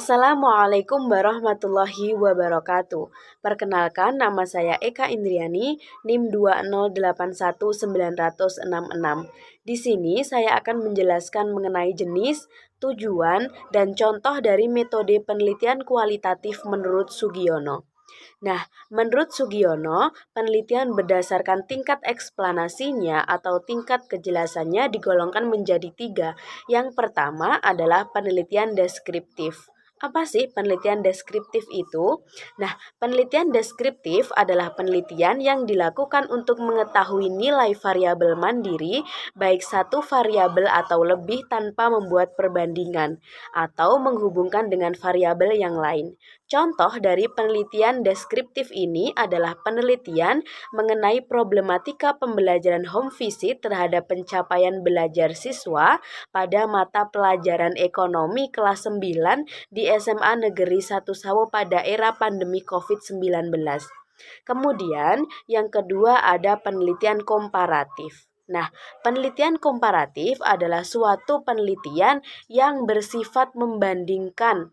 Assalamualaikum warahmatullahi wabarakatuh. Perkenalkan, nama saya Eka Indriani, NIM 2081966. Di sini saya akan menjelaskan mengenai jenis, tujuan, dan contoh dari metode penelitian kualitatif menurut Sugiono. Nah, menurut Sugiono, penelitian berdasarkan tingkat eksplanasinya atau tingkat kejelasannya digolongkan menjadi 3. Yang pertama adalah penelitian deskriptif. Apa sih penelitian deskriptif itu? Nah, penelitian deskriptif adalah penelitian yang dilakukan untuk mengetahui nilai variabel mandiri, baik satu variabel atau lebih tanpa membuat perbandingan, atau menghubungkan dengan variabel yang lain. Contoh dari penelitian deskriptif ini adalah penelitian mengenai problematika pembelajaran home visit terhadap pencapaian belajar siswa pada mata pelajaran ekonomi kelas 9 di SMA Negeri 1 Sawo pada era pandemi COVID-19. Kemudian yang kedua ada penelitian komparatif. Nah, penelitian komparatif adalah suatu penelitian yang bersifat membandingkan.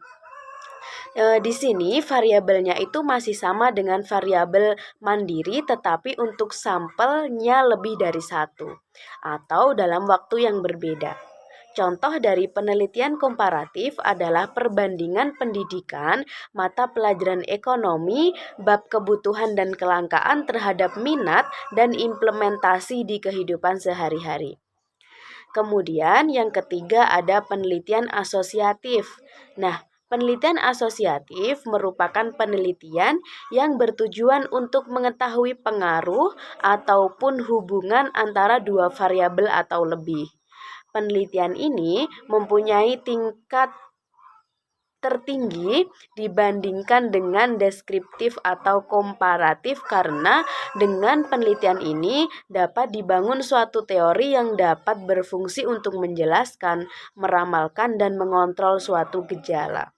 Di sini variabelnya itu masih sama dengan variabel mandiri, tetapi untuk sampelnya lebih dari satu atau dalam waktu yang berbeda. Contoh dari penelitian komparatif adalah perbandingan pendidikan mata pelajaran ekonomi, bab kebutuhan dan kelangkaan terhadap minat dan implementasi di kehidupan sehari-hari. Kemudian yang ketiga ada penelitian asosiatif. Nah, penelitian asosiatif merupakan penelitian yang bertujuan untuk mengetahui pengaruh ataupun hubungan antara dua variabel atau lebih. Penelitian ini mempunyai tingkat tertinggi dibandingkan dengan deskriptif atau komparatif karena dengan penelitian ini dapat dibangun suatu teori yang dapat berfungsi untuk menjelaskan, meramalkan, dan mengontrol suatu gejala.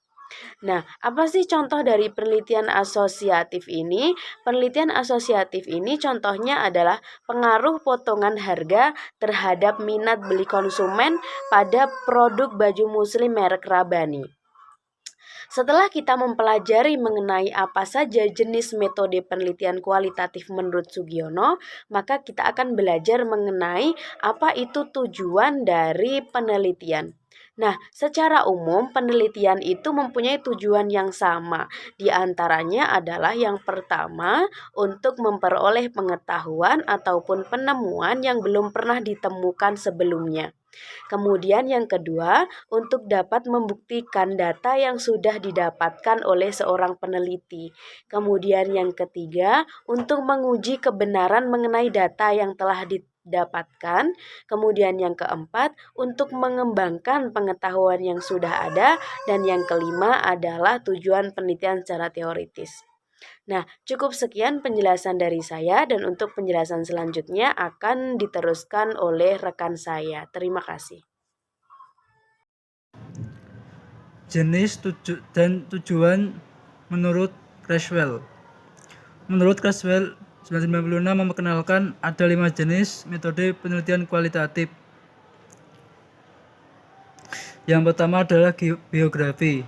Nah, apa sih contoh dari penelitian asosiatif ini? Penelitian asosiatif ini contohnya adalah pengaruh potongan harga terhadap minat beli konsumen pada produk baju muslim merek Rabani. Setelah kita mempelajari mengenai apa saja jenis metode penelitian kualitatif menurut Sugiono, maka kita akan belajar mengenai apa itu tujuan dari penelitian. Nah, secara umum penelitian itu mempunyai tujuan yang sama. Di antaranya adalah yang pertama, untuk memperoleh pengetahuan ataupun penemuan yang belum pernah ditemukan sebelumnya. Kemudian yang kedua, untuk dapat membuktikan data yang sudah didapatkan oleh seorang peneliti. Kemudian yang ketiga, untuk menguji kebenaran mengenai data yang telah didapatkan. Kemudian yang keempat, untuk mengembangkan pengetahuan yang sudah ada. Dan yang kelima adalah tujuan penelitian secara teoritis. Nah, cukup sekian penjelasan dari saya dan untuk penjelasan selanjutnya akan diteruskan oleh rekan saya. Terima kasih. Jenis dan tujuan menurut Creswell. Menurut Creswell, 1996 memperkenalkan ada 5 jenis metode penelitian kualitatif. Yang pertama adalah biografi.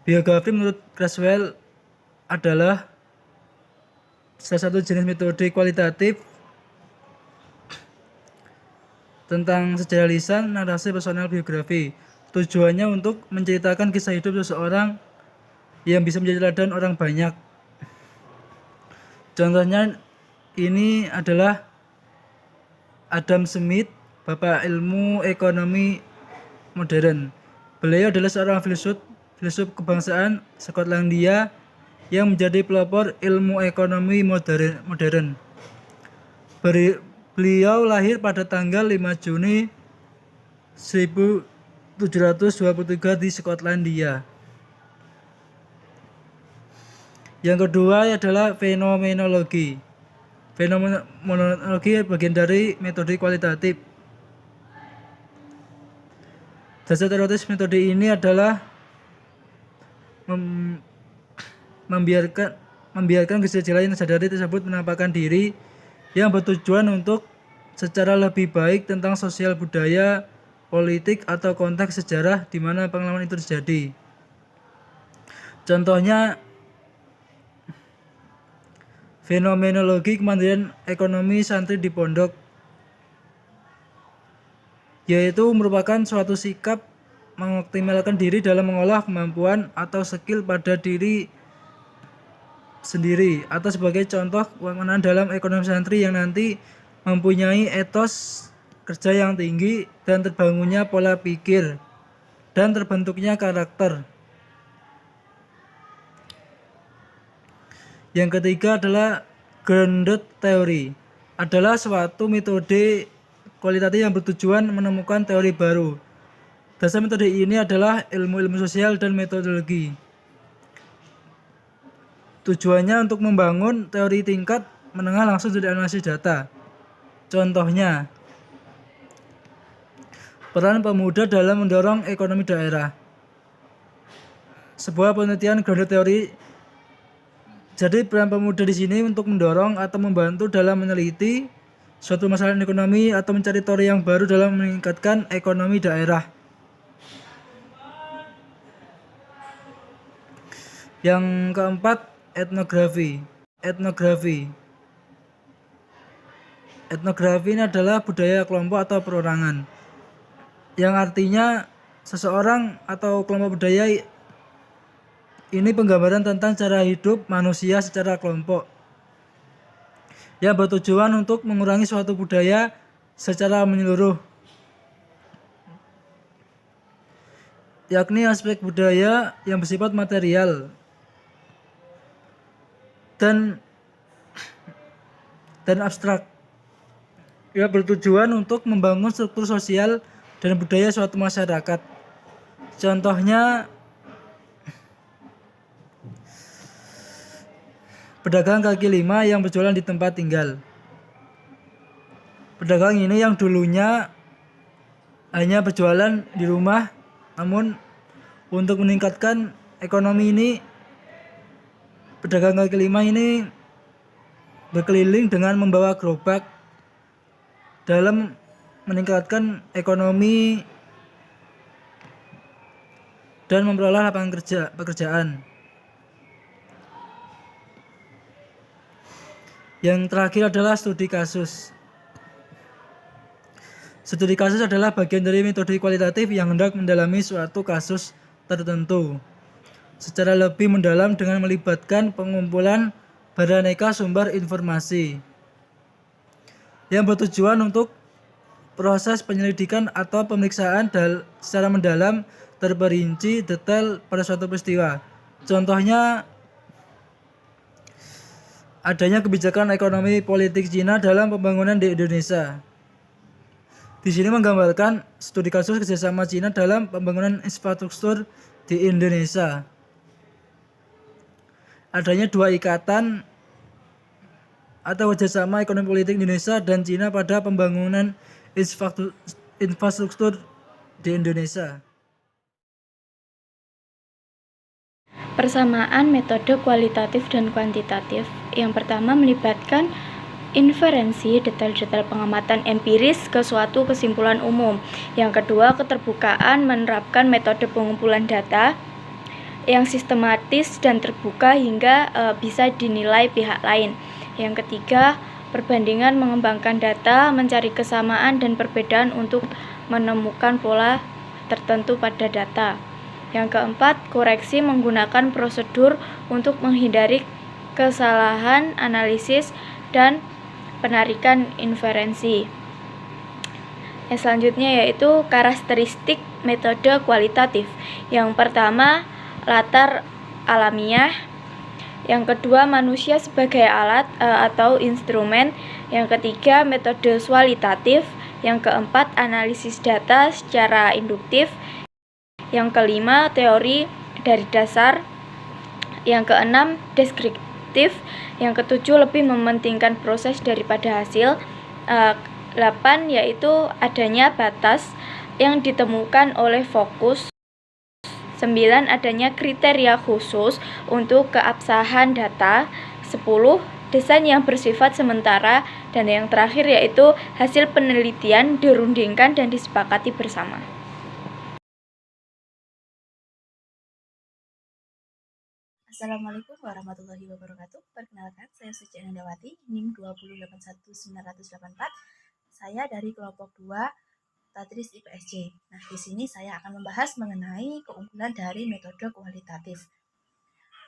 Biografi menurut Creswell adalah salah satu jenis metode kualitatif tentang sejarah lisan, narasi personal biografi. Tujuannya untuk menceritakan kisah hidup seseorang yang bisa menjadi teladan orang banyak. Contohnya ini adalah Adam Smith, Bapak Ilmu Ekonomi Modern. Beliau adalah seorang filsuf kebangsaan Skotlandia yang menjadi pelopor ilmu ekonomi modern. Beliau lahir pada tanggal 5 Juni 1723 di Skotlandia. Yang kedua adalah fenomenologi. Fenomenologi bagian dari metode kualitatif. Dasar teoritis metode ini adalah membiarkan gejala yang sadari tersebut menampakkan diri yang bertujuan untuk secara lebih baik tentang sosial budaya, politik, atau konteks sejarah di mana pengalaman itu terjadi. Contohnya fenomenologi kemandirian ekonomi santri di pondok, yaitu merupakan suatu sikap mengoptimalkan diri dalam mengolah kemampuan atau skill pada diri sendiri, atau sebagai contoh penggunaan dalam ekonomi santri yang nanti mempunyai etos kerja yang tinggi dan terbangunnya pola pikir dan terbentuknya karakter. Yang ketiga adalah grounded theory, adalah suatu metode kualitatif yang bertujuan menemukan teori baru. Dasar metode ini adalah ilmu-ilmu sosial dan metodologi. Tujuannya untuk membangun teori tingkat menengah langsung dari analisis data. Contohnya, peran pemuda dalam mendorong ekonomi daerah. Sebuah penelitian grounded theory. Jadi peran pemuda di sini untuk mendorong atau membantu dalam meneliti suatu masalah ekonomi atau mencari teori yang baru dalam meningkatkan ekonomi daerah. Yang keempat, etnografi. Etnografi ini adalah budaya kelompok atau perorangan, yang artinya seseorang atau kelompok budaya ini penggambaran tentang cara hidup manusia secara kelompok, yang bertujuan untuk mengurangi suatu budaya secara menyeluruh, yakni aspek budaya yang bersifat material dan abstrak, yang bertujuan untuk membangun struktur sosial dan budaya suatu masyarakat. Contohnya, pedagang kaki lima yang berjualan di tempat tinggal. Pedagang ini yang dulunya hanya berjualan di rumah, namun untuk meningkatkan ekonomi ini, pedagang kaki lima ini berkeliling dengan membawa gerobak dalam meningkatkan ekonomi dan memperoleh lapangan pekerjaan. Yang terakhir adalah studi kasus. Studi kasus adalah bagian dari metode kualitatif yang hendak mendalami suatu kasus tertentu secara lebih mendalam dengan melibatkan pengumpulan beraneka sumber informasi yang bertujuan untuk proses penyelidikan atau pemeriksaan secara mendalam, terperinci, detail pada suatu peristiwa. Contohnya, adanya kebijakan ekonomi politik Cina dalam pembangunan di Indonesia. Di sini menggambarkan studi kasus kerjasama Cina dalam pembangunan infrastruktur di Indonesia. Adanya dua ikatan atau kerjasama ekonomi politik Indonesia dan Cina pada pembangunan infrastruktur di Indonesia. Persamaan metode kualitatif dan kuantitatif. Yang pertama melibatkan inferensi, detail-detail pengamatan empiris ke suatu kesimpulan umum. Yang kedua, keterbukaan menerapkan metode pengumpulan data yang sistematis dan terbuka hingga bisa dinilai pihak lain. Yang ketiga, perbandingan mengembangkan data, mencari kesamaan dan perbedaan untuk menemukan pola tertentu pada data. Yang keempat, koreksi menggunakan prosedur untuk menghindari kesalahan analisis dan penarikan inferensi. Yang selanjutnya yaitu karakteristik metode kualitatif. Yang pertama, latar alamiah. Yang kedua, manusia sebagai alat atau instrumen. Yang ketiga, metode kualitatif. Yang keempat, analisis data secara induktif. Yang kelima, teori dari dasar. Yang keenam, deskriptif. Yang ketujuh, lebih mementingkan proses daripada hasil. 8 yaitu adanya batas yang ditemukan oleh fokus. 9 adanya kriteria khusus untuk keabsahan data. 10 desain yang bersifat sementara. Dan yang terakhir yaitu hasil penelitian dirundingkan dan disepakati bersama. Assalamualaikum warahmatullahi wabarakatuh. Perkenalkan, saya Suci Anandawati, NIM 2081984. Saya dari kelompok 2 Tatris IPSC. Nah, di sini saya akan membahas mengenai keunggulan dari metode kualitatif.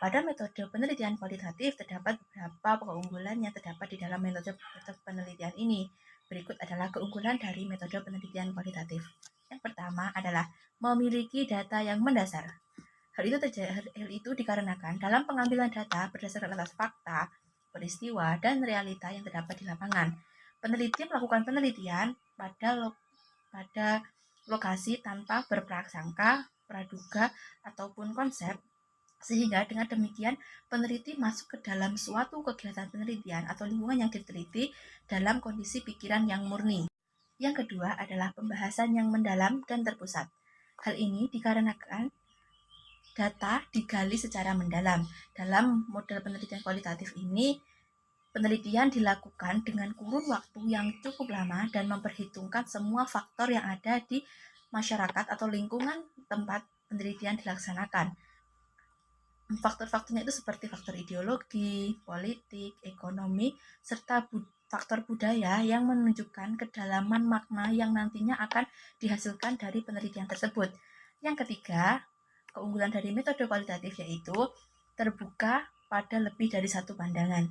Pada metode penelitian kualitatif terdapat beberapa keunggulan yang terdapat di dalam metode penelitian ini. Berikut adalah keunggulan dari metode penelitian kualitatif. Yang pertama adalah memiliki data yang mendasar. Hal itu dikarenakan dalam pengambilan data berdasarkan atas fakta, peristiwa, dan realita yang terdapat di lapangan. Peneliti melakukan penelitian pada lokasi tanpa berprasangka, praduga, ataupun konsep, sehingga dengan demikian peneliti masuk ke dalam suatu kegiatan penelitian atau lingkungan yang diteliti dalam kondisi pikiran yang murni. Yang kedua adalah pembahasan yang mendalam dan terpusat. Hal ini dikarenakan data digali secara mendalam. Dalam model penelitian kualitatif ini, penelitian dilakukan dengan kurun waktu yang cukup lama dan memperhitungkan semua faktor yang ada di masyarakat atau lingkungan tempat penelitian dilaksanakan. Faktor-faktornya itu seperti faktor ideologi, politik, ekonomi, serta faktor budaya yang menunjukkan kedalaman makna yang nantinya akan dihasilkan dari penelitian tersebut. Yang ketiga, keunggulan dari metode kualitatif yaitu terbuka pada lebih dari satu pandangan.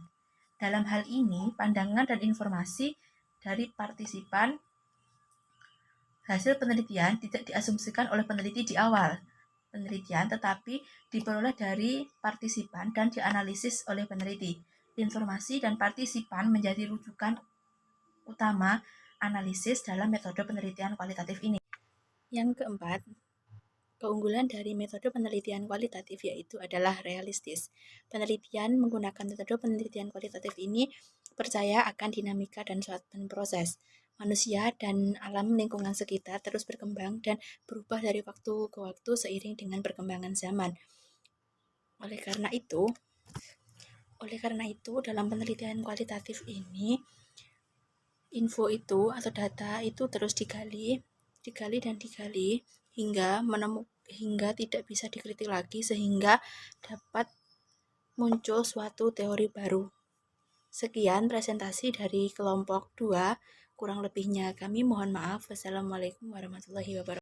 Dalam hal ini, pandangan dan informasi dari partisipan hasil penelitian tidak diasumsikan oleh peneliti di awal penelitian, tetapi diperoleh dari partisipan dan dianalisis oleh peneliti. Informasi dan partisipan menjadi rujukan utama analisis dalam metode penelitian kualitatif ini. Yang keempat, keunggulan dari metode penelitian kualitatif yaitu adalah realistis. Penelitian menggunakan metode penelitian kualitatif ini percaya akan dinamika dan proses. Manusia dan alam lingkungan sekitar terus berkembang dan berubah dari waktu ke waktu seiring dengan perkembangan zaman. Oleh karena itu, dalam penelitian kualitatif ini, info itu atau data itu terus digali hingga tidak bisa dikritik lagi sehingga dapat muncul suatu teori baru. Sekian presentasi dari kelompok 2. Kurang lebihnya kami mohon maaf. Wassalamualaikum warahmatullahi wabarakatuh.